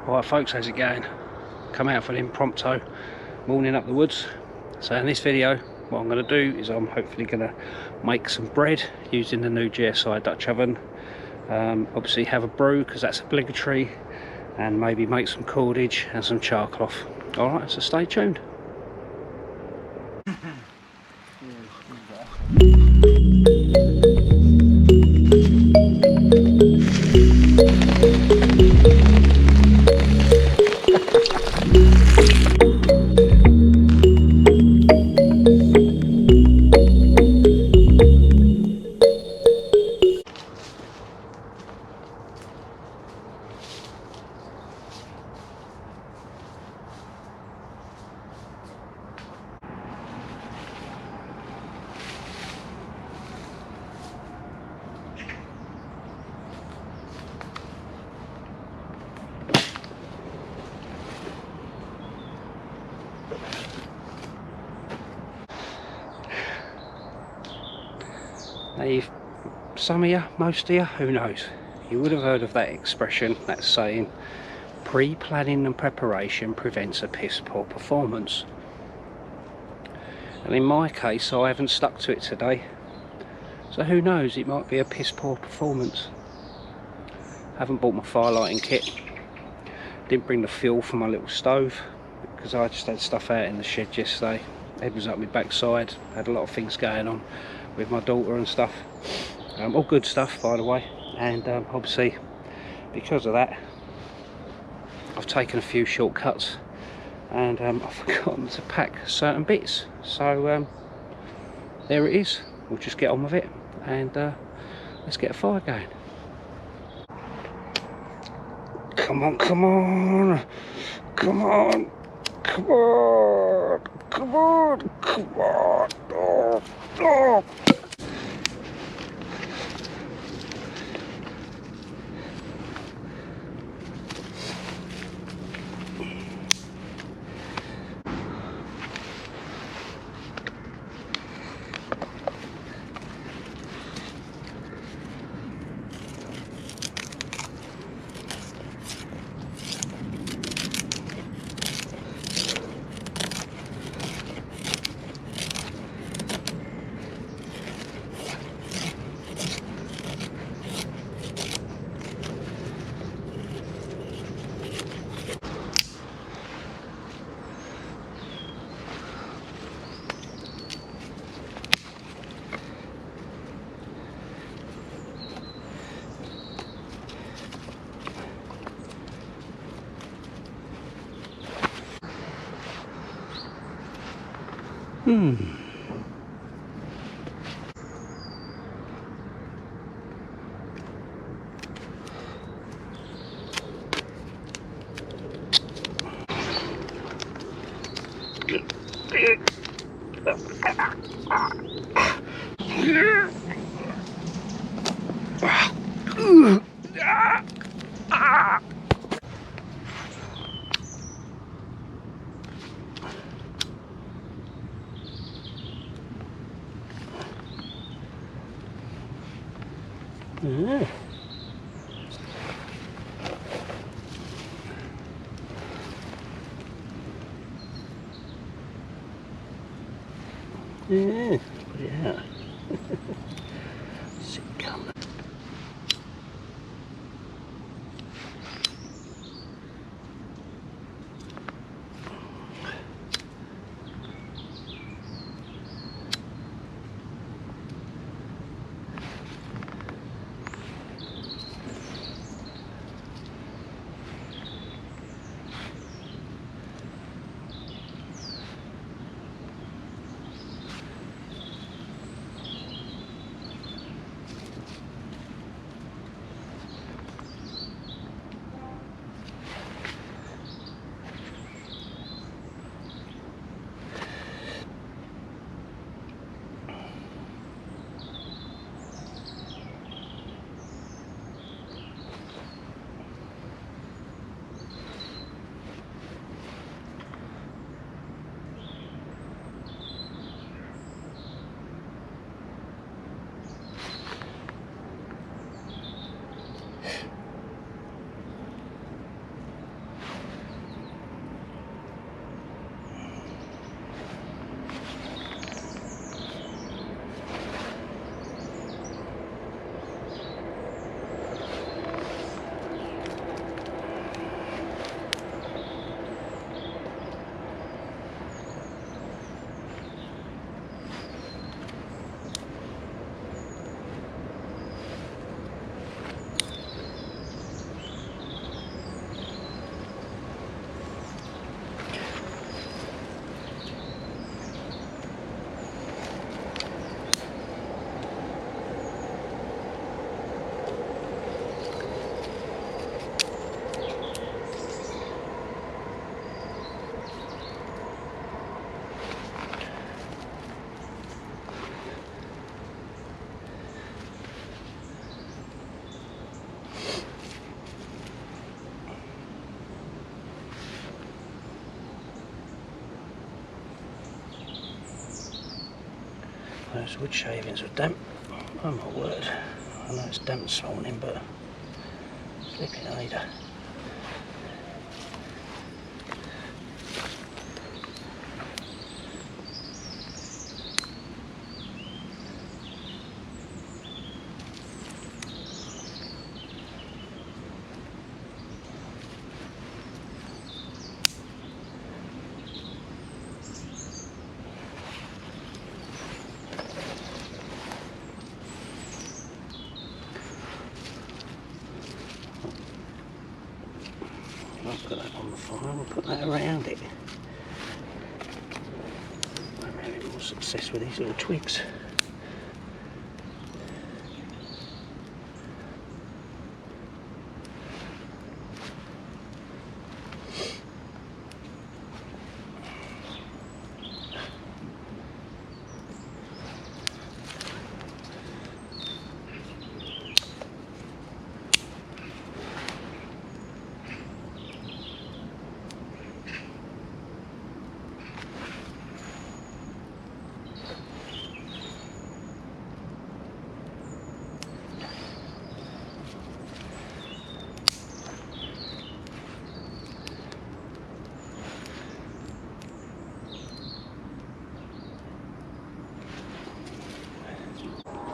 Right folks, how's it going? Come out for an impromptu morning up the woods. So in this video, what I'm going to do is I'm hopefully going to make some bread using the new GSI Dutch oven. Obviously have a brew because that's obligatory, and maybe make some cordage and some charcloth. Alright, so stay tuned. Now, some of you, most of you, who knows, you would have heard of that expression, that saying, pre-planning and preparation prevents a piss poor performance. And in my case, I haven't stuck to it today, so who knows, it might be a piss poor performance. I haven't bought my fire lighting kit, didn't bring the fuel for my little stove because I just had stuff out in the shed yesterday. Head was up my backside, had a lot of things going on with my daughter and stuff, all good stuff by the way, and obviously because of that I've taken a few shortcuts and I've forgotten to pack certain bits, so there it is. We'll just get on with it and let's get a fire going. Come on, come on, come on, come on, come on, come on. Oh, oh. Yeah. Yeah, put it out. See it coming. Those wood shavings are damp. Oh my word. I know it's damp this morning, but flipping Ada. I'll put that on the fire, we'll put that around it. I'm having more success with these little twigs.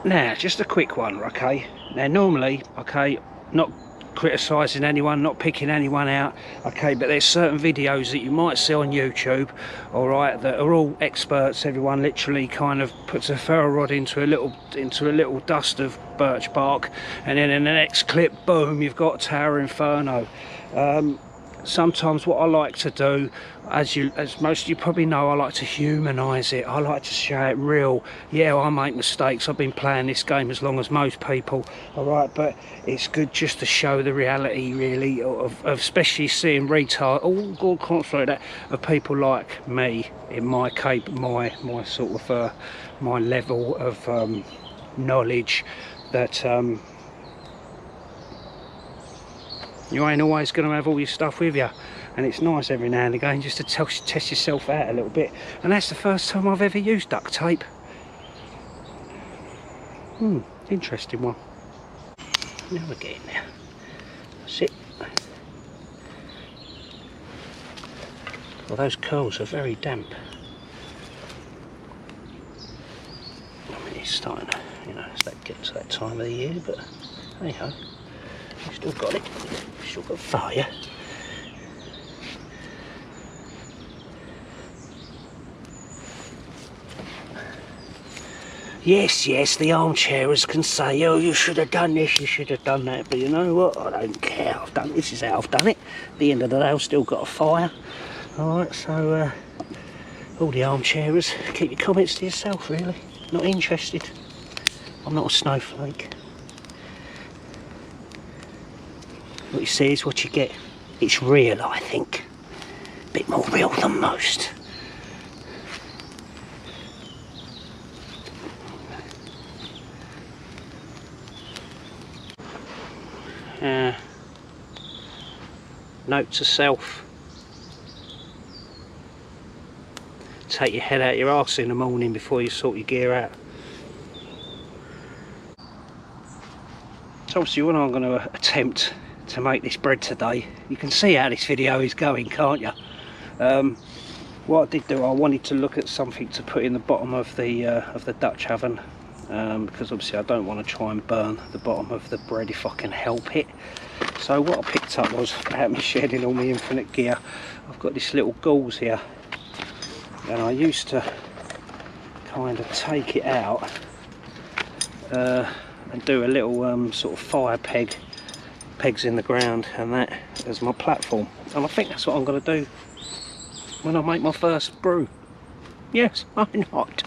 Now, just a quick one, okay? Now, normally, okay, not criticising anyone, not picking anyone out, okay, but there's certain videos that you might see on YouTube, all right, that are all experts. Everyone literally kind of puts a ferro rod into a little dust of birch bark, and then in the next clip, boom, you've got Tower Inferno. Sometimes what I like to do, as most of you probably know, I like to humanise it. I like to show it real. Yeah, I make mistakes. I've been playing this game as long as most people, all right, but it's good just to show the reality, really, of especially seeing retard. Oh God, can't say that, of people like me in my my sort of my level of knowledge that. You ain't always going to have all your stuff with you, and it's nice every now and again just to test yourself out a little bit. And that's the first time I've ever used duct tape. Interesting one. Now we're getting there. That's it. Well, those curls are very damp. I mean, it's starting to, you know, it's that gets that time of the year, but hey ho. We've still got it, we've still got fire. Yes, the armchairers can say, oh, you should have done this, you should have done that, but you know what, I don't care, I've done this, is how I've done it. At the end of the day, I've still got a fire. Alright, so all the armchairers, keep your comments to yourself, really. Not interested. I'm not a snowflake. What you see is what you get. It's real, I think. A bit more real than most. Note to self. Take your head out your arse in the morning before you sort your gear out. So obviously what I'm going to attempt to make this bread today, you can see how this video is going, can't you? What I did do, I wanted to look at something to put in the bottom of the Dutch oven, because obviously I don't want to try and burn the bottom of the bread if I can help it. So what I picked up was, out me shedding all my infinite gear, I've got this little gauze here, and I used to kind of take it out and do a little sort of fire pegs in the ground, and that as my platform. And I think that's what I'm going to do when I make my first brew. Yes, why not?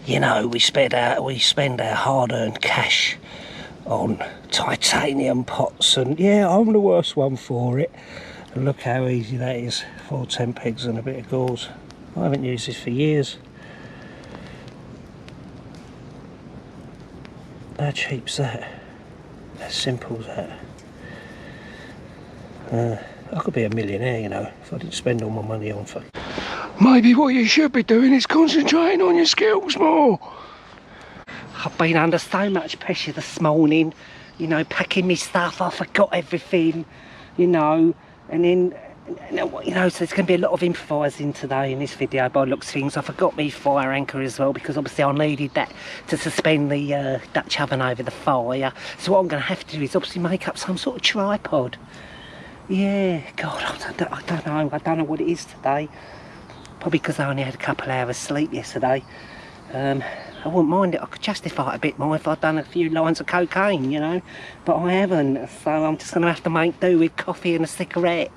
You know, we spend our hard-earned cash on titanium pots, and yeah, I'm the worst one for it. And look how easy that is. 4 10 pegs and a bit of gauze. I haven't used this for years. How cheap's that? How simple's that? I could be a millionaire, you know, if I didn't spend all my money on for. Maybe what you should be doing is concentrating on your skills more. I've been under so much pressure this morning, you know, packing my stuff. I forgot everything, you know, and then, you know, so there's going to be a lot of improvising today in this video by the looks of things. I forgot my fire anchor as well, because obviously I needed that to suspend the Dutch oven over the fire. So what I'm going to have to do is obviously make up some sort of tripod. Yeah, God, I don't know what it is today. Probably because I only had a couple hours sleep yesterday. I wouldn't mind it. I could justify it a bit more if I'd done a few lines of cocaine, you know. But I haven't, so I'm just going to have to make do with coffee and a cigarette.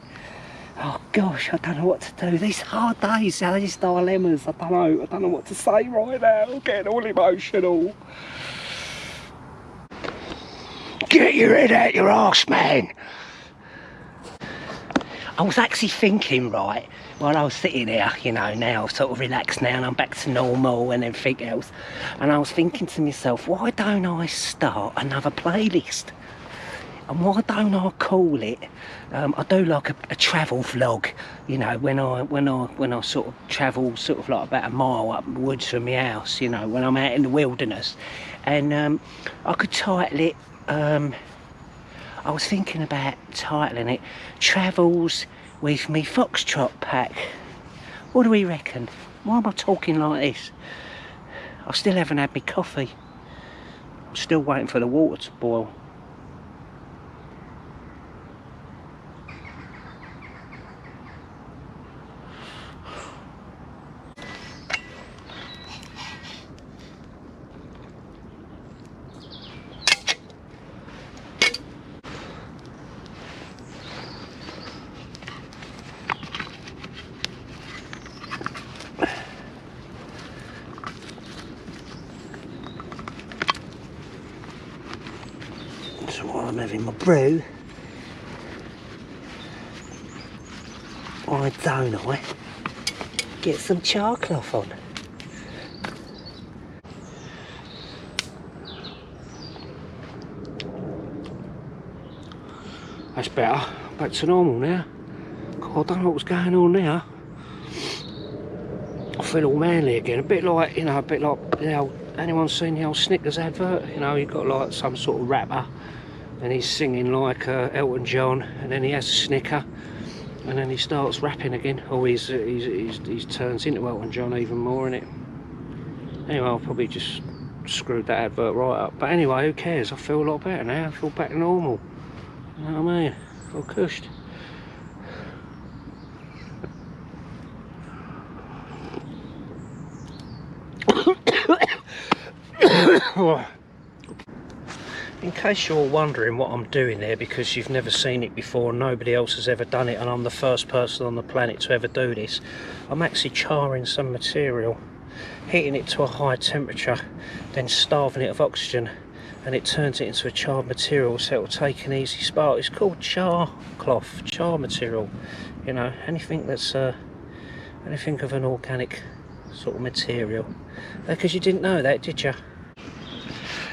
Oh gosh, I don't know what to do. These hard days, these dilemmas. I don't know what to say right now. I'm getting all emotional. Get your head out your arse, man. I was actually thinking, right, while I was sitting here, you know, now I've sort of relaxed now and I'm back to normal and everything else, and I was thinking to myself, why don't I start another playlist? And why don't I call it, I do like a travel vlog, you know, when I sort of travel sort of like about a mile up the woods from my house, you know, when I'm out in the wilderness. And I could title it, I was thinking about titling it Travels with Me Foxtrot Pack. What do we reckon? Why am I talking like this? I still haven't had my coffee. I'm still waiting for the water to boil. So while I'm having my brew, why don't I get some Charcloth on? That's better. Back to normal now. God, I don't know what's going on now. I feel all manly again. A bit like, you know, the old, anyone seen the old Snickers advert? You know, you've got like some sort of rapper and he's singing like Elton John, and then he has a Snicker and then he starts rapping again. Or he turns into Elton John even more, innit? Anyway, I'll probably just screwed that advert right up. But anyway, who cares? I feel a lot better now. I feel back to normal. You know what I mean? I feel cushed. In case you're wondering what I'm doing there, because you've never seen it before, nobody else has ever done it, and I'm the first person on the planet to ever do this, I'm actually charring some material, heating it to a high temperature, then starving it of oxygen, and it turns it into a charred material, so it'll take an easy spark. It's called Charcloth, char material. You know, anything that's anything of an organic sort of material. Because you didn't know that, did you?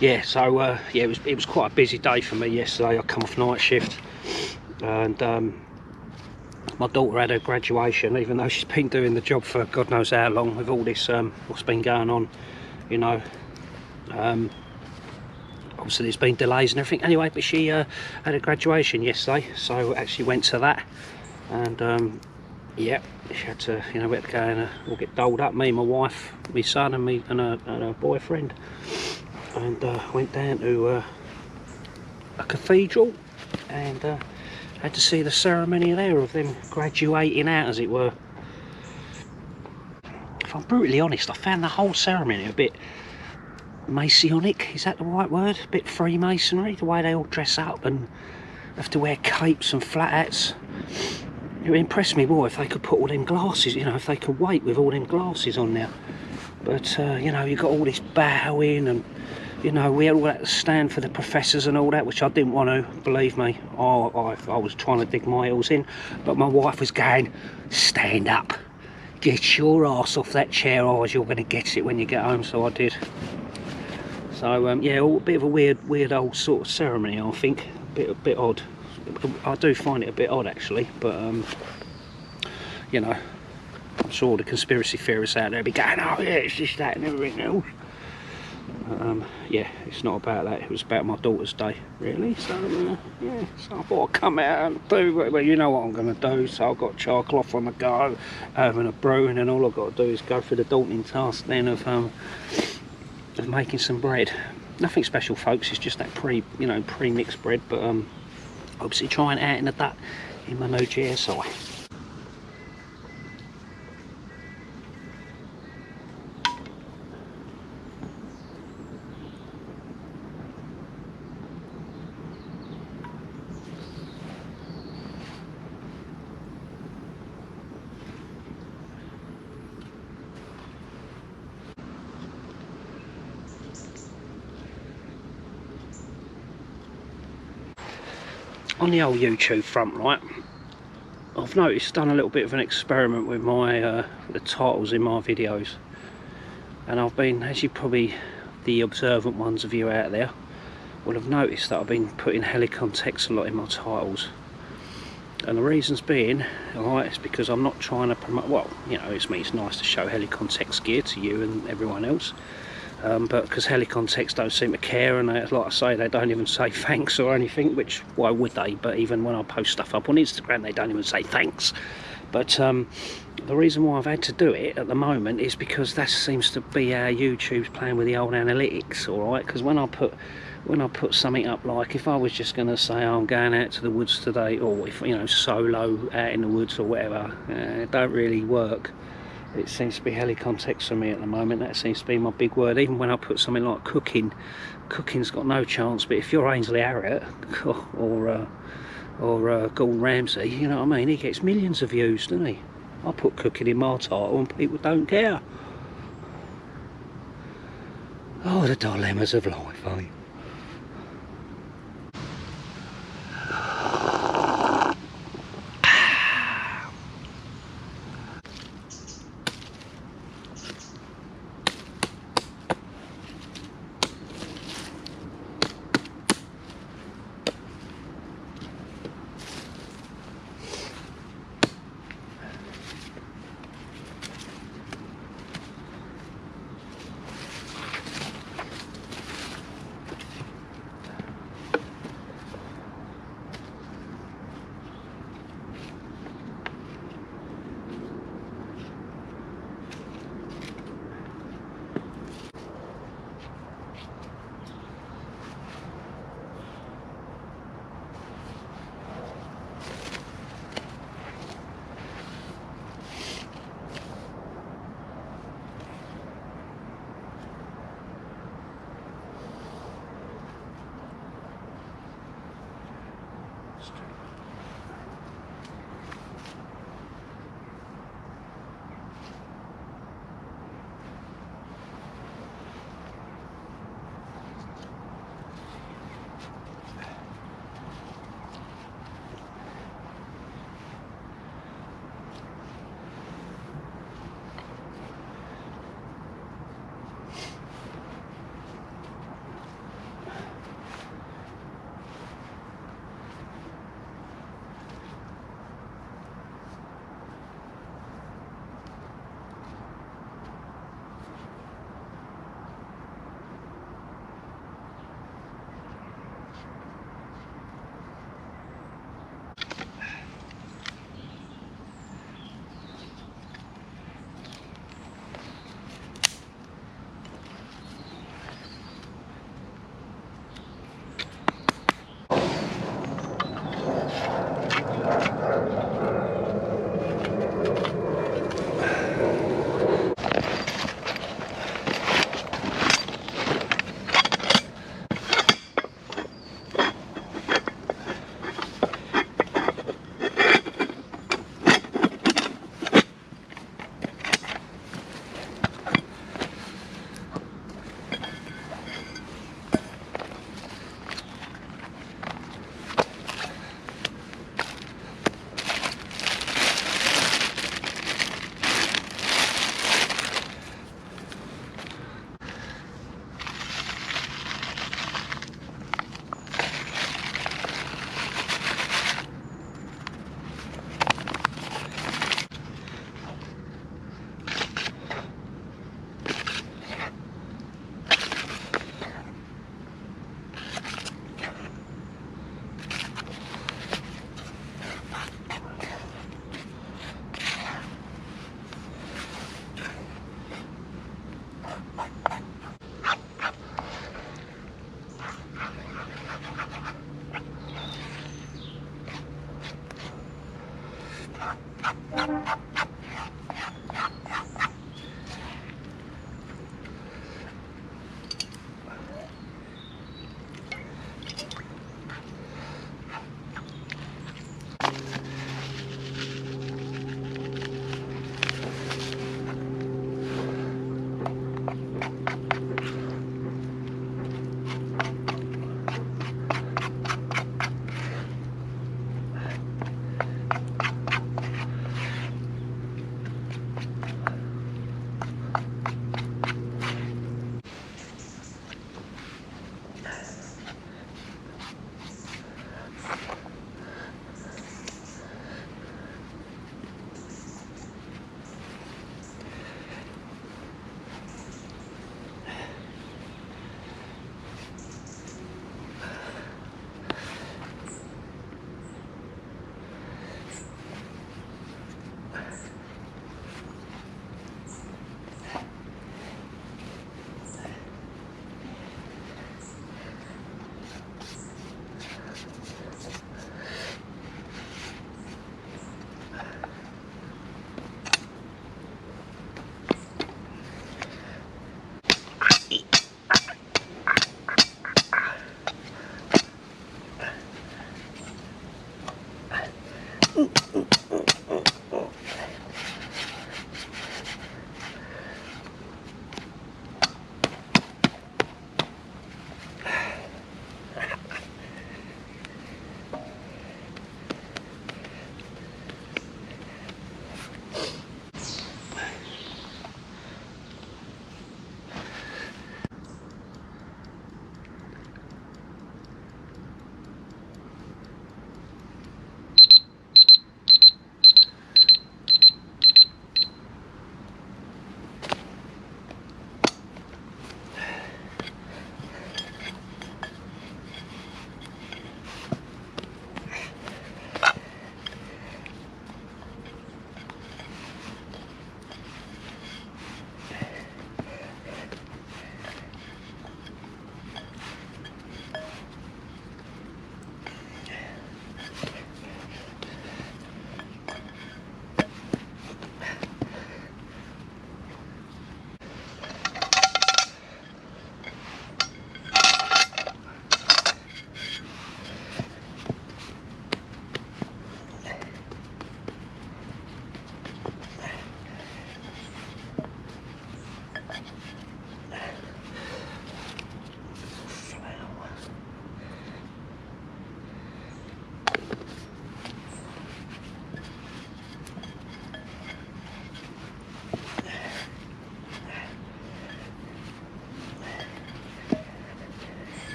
Yeah, so yeah, it was quite a busy day for me yesterday. I come off night shift, and my daughter had her graduation, even though she's been doing the job for God knows how long with all this what's been going on, you know. Obviously there's been delays and everything anyway, but she had a graduation yesterday, so actually went to that. And yeah, she had to, you know, we had to go and all get doled up, me, my wife, my son and me and her boyfriend, and went down to a cathedral and had to see the ceremony there of them graduating out, as it were. If I'm brutally honest, I found the whole ceremony a bit Masonic, is that the right word? A bit Freemasonry, the way they all dress up and have to wear capes and flat hats. It would impress me more if they could put all them glasses, you know, if they could wait with all them glasses on now. But, you know, you've got all this bowing and, you know, we had all that to stand for the professors and all that, which I didn't want to, believe me. I was trying to dig my heels in, but my wife was going, stand up, get your ass off that chair, otherwise you're going to get it when you get home, so I did. So, yeah, a bit of a weird old sort of ceremony, I think, a bit odd. I do find it a bit odd, actually, but, you know, I'm sure the conspiracy theorists out there will be going, oh yeah, it's just that and everything else. Yeah, it's not about that, it was about my daughter's day, really. So, yeah, so I thought I'd come out and do, well, you know what I'm going to do. So I've got Charcloth on the go, having a brew, and then all I've got to do is go through the daunting task then of making some bread. Nothing special, folks, it's just that pre-mixed bread, but obviously trying it out in my new GSI. On the old YouTube front, right, I've noticed, done a little bit of an experiment with my the titles in my videos, and I've been, as you probably, the observant ones of you out there will have noticed, that I've been putting Helikon Tex a lot in my titles. And the reasons being, alright, it's because I'm not trying to promote, well, you know, it's nice to show Helikon Tex gear to you and everyone else. But because Helikon Tex don't seem to care, and they, like I say, they don't even say thanks or anything, which, why would they? But even when I post stuff up on Instagram, they don't even say thanks. But the reason why I've had to do it at the moment is because that seems to be how YouTube's playing with the old analytics, alright? Because when I put something up, like if I was just going to say, oh, I'm going out to the woods today, or if, you know, solo out in the woods or whatever, it don't really work. It seems to be Helikon Tex for me at the moment. That seems to be my big word. Even when I put something like cooking's got no chance. But if you're Ainsley Harriott or Gordon Ramsay, you know what I mean, he gets millions of views, doesn't he? I put cooking in my title and people don't care. Oh, the dilemmas of life, eh?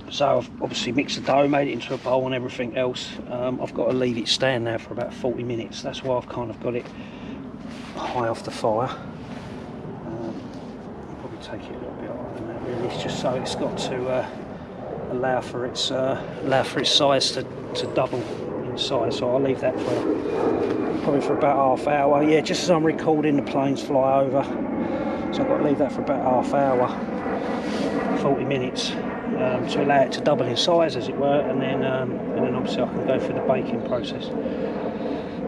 So I've obviously mixed the dough, made it into a bowl and everything else. I've got to leave it stand now for about 40 minutes. That's why I've kind of got it high off the fire. I'll probably take it a little bit higher than that really. It's just so it's got to allow for its size to double in size. So I'll leave that for probably for about half hour. Yeah, just as I'm recording, the planes fly over. So I've got to leave that for about half hour, 40 minutes. To allow it to double in size, as it were, and then obviously I can go through the baking process.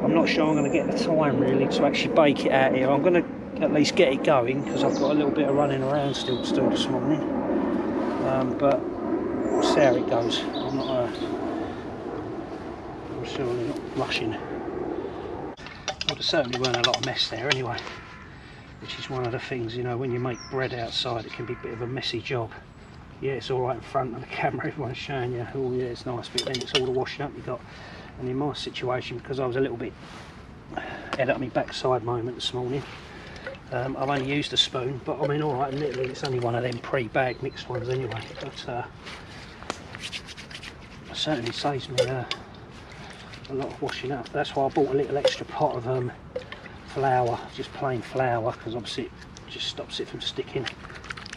I'm not sure I'm going to get the time really to actually bake it out here. I'm going to at least get it going because I've got a little bit of running around still to do this morning. But we'll see how it goes. I'm certainly not rushing. Well, there certainly weren't a lot of mess there anyway, which is one of the things, you know, when you make bread outside, it can be a bit of a messy job. Yeah, it's all right in front of the camera, everyone's showing you, oh yeah, it's nice, but then it's all the washing up you got. And in my situation, because I was a little bit head up my backside moment this morning, I've only used a spoon, but I mean, all right, admittedly, it's only one of them pre-bagged mixed ones anyway, but it certainly saves me a lot of washing up. That's why I bought a little extra pot of flour, just plain flour, because obviously it just stops it from sticking.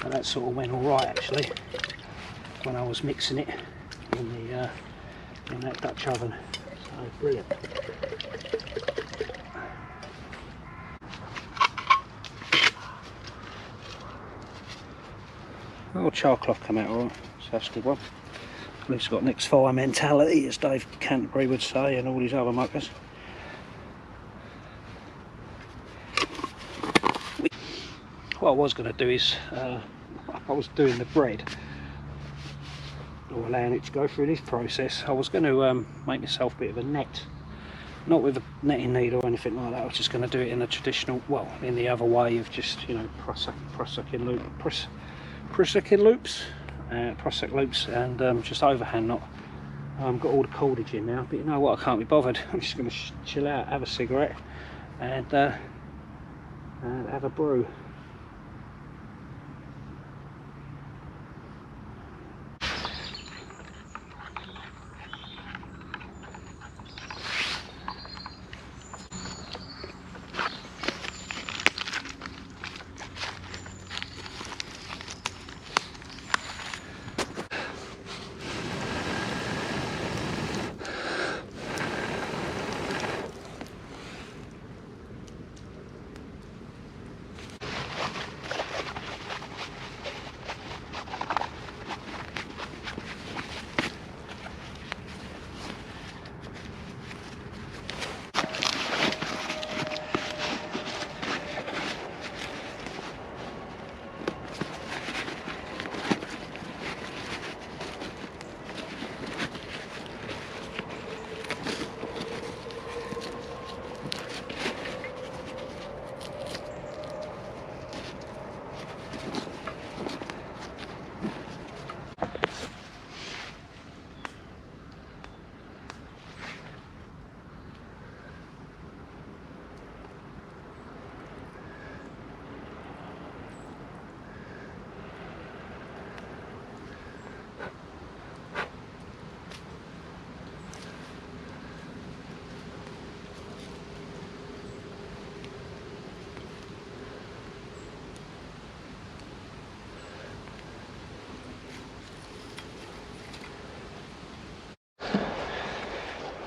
And that sort of went all right actually when I was mixing it in that Dutch oven. So brilliant. Oh, Charcloth come out alright, so that's a good one. At least got next fire mentality, as Dave Canterbury would say, and all these other muckers. What I was going to do is, I was doing the bread, or allowing it to go through this process. I was going to make myself a bit of a net, not with a netting needle or anything like that. I was just going to do it in the traditional, well, in the other way of just, you know, Prusik loops, and just overhand knot. Got all the cordage in now, but you know what, I can't be bothered. I'm just going to chill out, have a cigarette, and have a brew.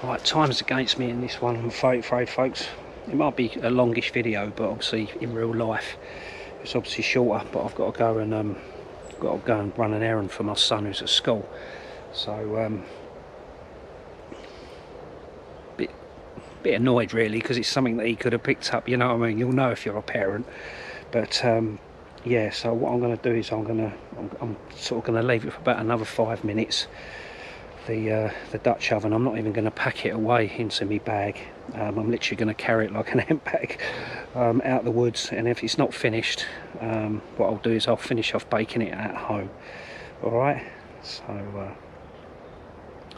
Right, time's against me in this one, I'm afraid folks. It might be a longish video, but obviously in real life it's obviously shorter, but I've got to go and run an errand for my son who's at school. So bit annoyed really, because it's something that he could have picked up, you know what I mean? You'll know if you're a parent. But yeah, so what I'm going to do is I'm sort of going to leave it for about another 5 minutes. The Dutch oven, I'm not even going to pack it away into my bag. I'm literally going to carry it like an handbag out the woods, and if it's not finished, what I'll do is I'll finish off baking it at home. Alright, so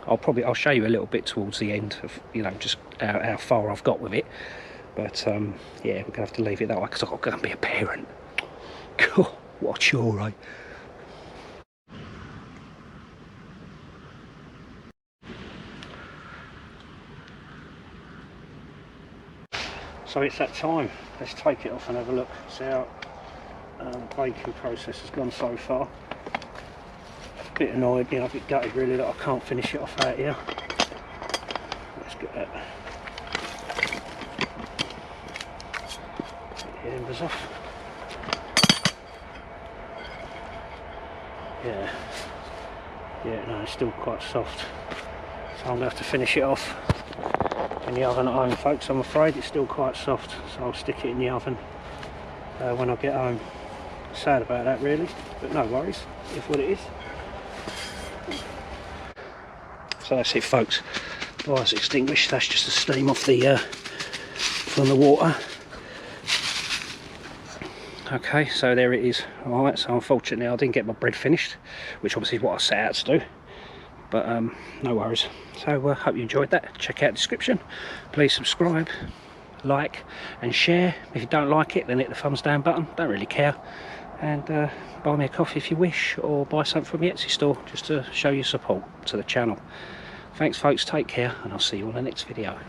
I'll show you a little bit towards the end of, you know, just how far I've got with it. But yeah, we're going to have to leave it that way because I'm going to be a parent. Cool, what a chore, right? So it's that time. Let's take it off and have a look. See how the baking process has gone so far. A bit annoyed, you know, a bit gutted really that I can't finish it off out here. Let's get that. Get the embers off. Yeah, no, it's still quite soft. So I'm going to have to finish it off in the oven at home, folks. I'm afraid it's still quite soft, so I'll stick it in the oven when I get home. Sad about that really, but no worries, it's what it is. So that's it, folks. Fire's extinguished. That's just the steam off the from the water. Okay, so there it is. Alright, so unfortunately I didn't get my bread finished, which obviously is what I set out to do, but no worries. So hope you enjoyed that. Check out the description, please subscribe, like and share. If you don't like it, then hit the thumbs down button, don't really care, and buy me a coffee if you wish, or buy something from the Etsy store just to show your support to the channel. Thanks folks, take care, and I'll see you on the next video.